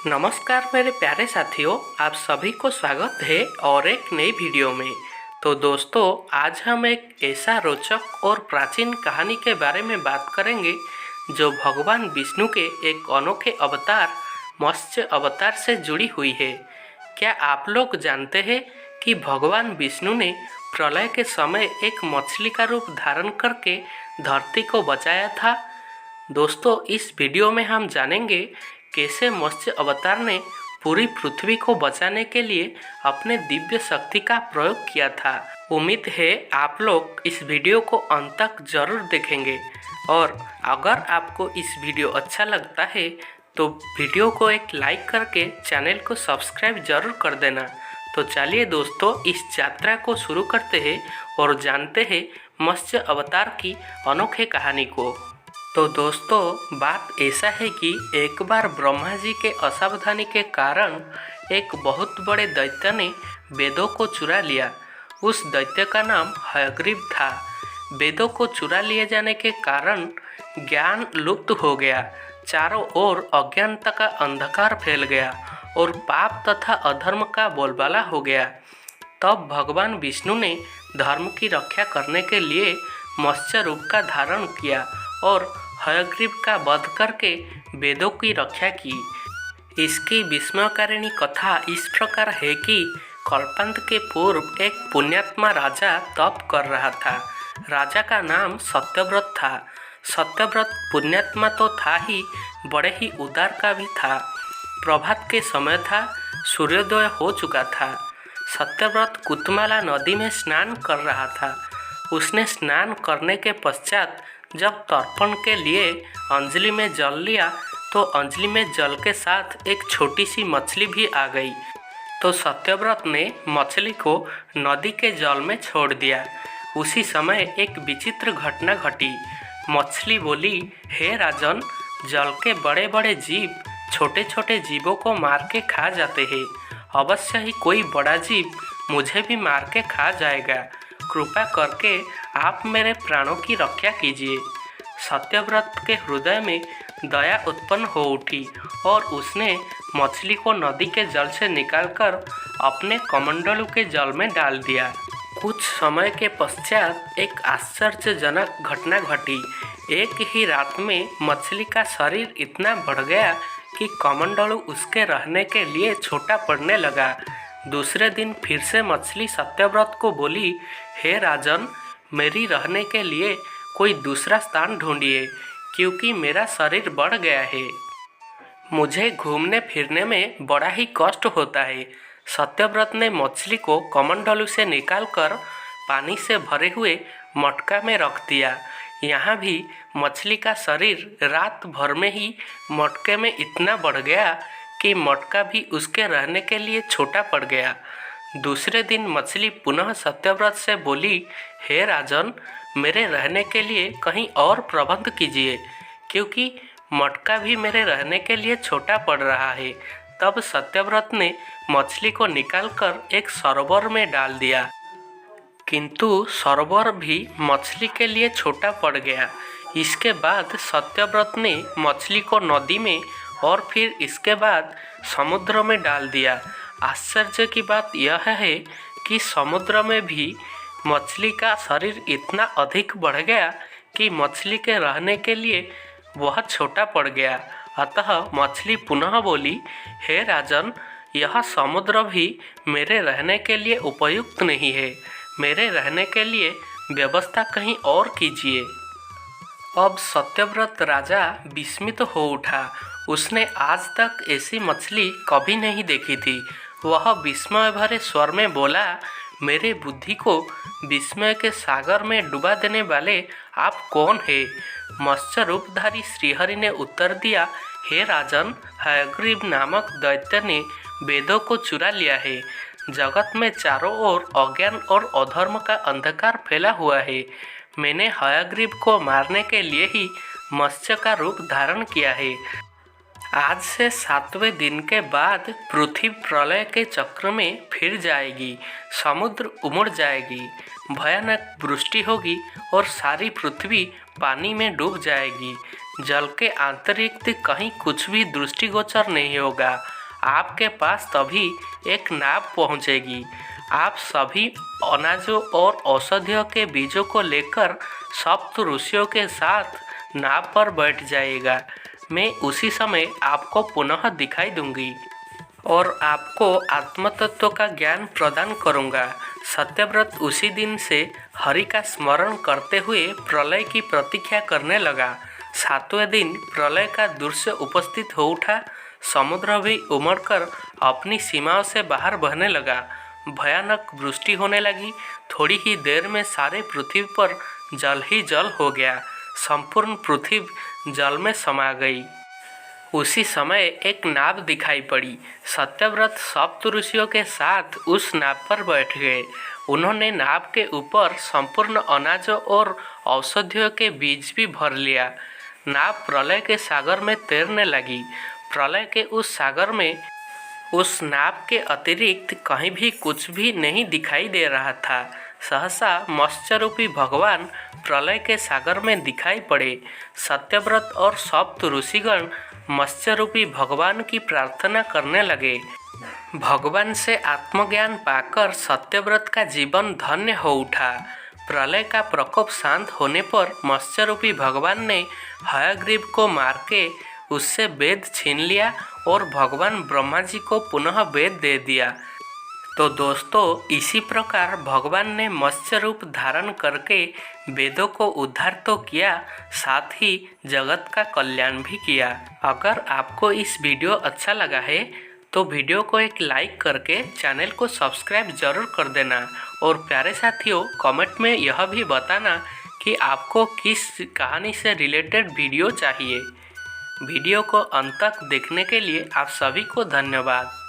नमस्कार मेरे प्यारे साथियों, आप सभी को स्वागत है और एक नई वीडियो में। तो दोस्तों, आज हम एक ऐसा रोचक और प्राचीन कहानी के बारे में बात करेंगे जो भगवान विष्णु के एक अनोखे अवतार मत्स्य अवतार से जुड़ी हुई है। क्या आप लोग जानते हैं कि भगवान विष्णु ने प्रलय के समय एक मछली का रूप धारण करके धरती को बचाया था? दोस्तों, इस वीडियो में हम जानेंगे कैसे मत्स्य अवतार ने पूरी पृथ्वी को बचाने के लिए अपने दिव्य शक्ति का प्रयोग किया था। उम्मीद है आप लोग इस वीडियो को अंत तक जरूर देखेंगे और अगर आपको इस वीडियो अच्छा लगता है तो वीडियो को एक लाइक करके चैनल को सब्सक्राइब जरूर कर देना। तो चलिए दोस्तों, इस यात्रा को शुरू करते हैं और जानते हैं मत्स्य अवतार की अनोखे कहानी को। तो दोस्तों, बात ऐसा है कि एक बार ब्रह्मा जी के असावधानी के कारण एक बहुत बड़े दैत्य ने वेदों को चुरा लिया। उस दैत्य का नाम हयग्रीव था। वेदों को चुरा लिए जाने के कारण ज्ञान लुप्त हो गया, चारों ओर अज्ञानता का अंधकार फैल गया और पाप तथा अधर्म का बोलबाला हो गया। तब भगवान विष्णु ने धर्म की रक्षा करने के लिए मत्स्य रूप का धारण किया और हयग्रीव का वध करके वेदों की रक्षा की। इसकी विस्मयकारिणी कथा इस प्रकार है कि कल्पांत के पूर्व एक पुण्यात्मा राजा तप कर रहा था। राजा का नाम सत्यव्रत था। सत्यव्रत पुण्यात्मा तो था ही, बड़े ही उदार का भी था। प्रभात के समय था, सूर्योदय हो चुका था। सत्यव्रत कुतमाला नदी में स्नान कर रहा था। उसने स्नान करने के पश्चात जब तर्पण के लिए अंजलि में जल लिया तो अंजलि में जल के साथ एक छोटी सी मछली भी आ गई। तो सत्यव्रत ने मछली को नदी के जल में छोड़ दिया। उसी समय एक विचित्र घटना घटी। मछली बोली, हे राजन, जल के बड़े बड़े जीव छोटे छोटे जीवों को मार के खा जाते हैं। अवश्य ही कोई बड़ा जीव मुझे भी मार के खा जाएगा। कृपा करके आप मेरे प्राणों की रक्षा कीजिए। सत्यव्रत के हृदय में दया उत्पन्न हो उठी और उसने मछली को नदी के जल से निकालकर अपने कमंडलू के जल में डाल दिया। कुछ समय के पश्चात एक आश्चर्यजनक घटना घटी। एक ही रात में मछली का शरीर इतना बढ़ गया कि कमंडलू उसके रहने के लिए छोटा पड़ने लगा। दूसरे दिन फिर से मछली सत्यव्रत को बोली, हे राजन, मेरी रहने के लिए कोई दूसरा स्थान ढूंढिए, क्योंकि मेरा शरीर बढ़ गया है। मुझे घूमने फिरने में बड़ा ही कष्ट होता है। सत्यव्रत ने मछली को कमंडलू से निकालकर पानी से भरे हुए मटका में रख दिया। यहाँ भी मछली का शरीर रात भर में ही मटके में इतना बढ़ गया कि मटका भी उसके रहने के लिए छोटा पड़ गया। दूसरे दिन मछली पुनः सत्यव्रत से बोली, हे राजन, मेरे रहने के लिए कहीं और प्रबंध कीजिए, क्योंकि मटका भी मेरे रहने के लिए छोटा पड़ रहा है। तब सत्यव्रत ने मछली को निकालकर एक सरोवर में डाल दिया, किंतु सरोवर भी मछली के लिए छोटा पड़ गया। इसके बाद सत्यव्रत ने मछली को नदी में और फिर इसके बाद समुद्र में डाल दिया। आश्चर्य की बात यह है कि समुद्र में भी मछली का शरीर इतना अधिक बढ़ गया कि मछली के रहने के लिए वह छोटा पड़ गया। अतः मछली पुनः बोली, हे राजन, यह समुद्र भी मेरे रहने के लिए उपयुक्त नहीं है। मेरे रहने के लिए व्यवस्था कहीं और कीजिए। अब सत्यव्रत राजा विस्मित हो उठा। उसने आज तक ऐसी मछली कभी नहीं देखी थी। वह विस्मय भरे स्वर में बोला, मेरे बुद्धि को विस्मय के सागर में डुबा देने वाले आप कौन हैं? मत्स्य रूपधारी श्रीहरि ने उत्तर दिया, हे राजन, हयग्रीव नामक दैत्य ने वेदों को चुरा लिया है। जगत में चारों ओर अज्ञान और अधर्म का अंधकार फैला हुआ है। मैंने हयग्रीव को मारने के लिए ही मत्स्य का रूप धारण किया है। आज से 7वें दिन के बाद पृथ्वी प्रलय के चक्र में फिर जाएगी। समुद्र उमड़ जाएगी, भयानक वृष्टि होगी और सारी पृथ्वी पानी में डूब जाएगी। जल के आंतरिक कहीं कुछ भी दृष्टिगोचर नहीं होगा। आपके पास तभी एक नाव पहुंचेगी। आप सभी अनाजों और औषधियों के बीजों को लेकर सप्त ऋषियों के साथ नाव पर बैठ जाएगा। मैं उसी समय आपको पुनः दिखाई दूंगी और आपको आत्मतत्व का ज्ञान प्रदान करूंगा। सत्यव्रत उसी दिन से हरि का स्मरण करते हुए प्रलय की प्रतीक्षा करने लगा। 7वें दिन प्रलय का दृश्य उपस्थित हो उठा। समुद्र भी उमड़कर अपनी सीमाओं से बाहर बहने लगा। भयानक वृष्टि होने लगी। थोड़ी ही देर में सारे पृथ्वी पर जल ही जल हो गया। संपूर्ण पृथ्वी जल में समा गई। उसी समय एक नाव दिखाई पड़ी। सत्यव्रत सप्त ऋषियों के साथ उस नाव पर बैठ गए। उन्होंने नाव के ऊपर संपूर्ण अनाजों और औषधियों के बीज भी भर लिया। नाव प्रलय के सागर में तैरने लगी। प्रलय के उस सागर में उस नाव के अतिरिक्त कहीं भी कुछ भी नहीं दिखाई दे रहा था। सहसा मत्स्य रूपी भगवान प्रलय के सागर में दिखाई पड़े। सत्यव्रत और सप्त ऋषिगण मत्स्य रूपी भगवान की प्रार्थना करने लगे। भगवान से आत्मज्ञान पाकर सत्यव्रत का जीवन धन्य हो उठा। प्रलय का प्रकोप शांत होने पर मत्स्य रूपी भगवान ने हयग्रीव को मार के उससे वेद छीन लिया और भगवान ब्रह्मा जी को पुनः वेद दे दिया। तो दोस्तों, इसी प्रकार भगवान ने मत्स्य रूप धारण करके वेदों को उद्धार तो किया, साथ ही जगत का कल्याण भी किया। अगर आपको इस वीडियो अच्छा लगा है तो वीडियो को एक लाइक करके चैनल को सब्सक्राइब जरूर कर देना। और प्यारे साथियों, कमेंट में यह भी बताना कि आपको किस कहानी से रिलेटेड वीडियो चाहिए। वीडियो को अंत तक देखने के लिए आप सभी को धन्यवाद।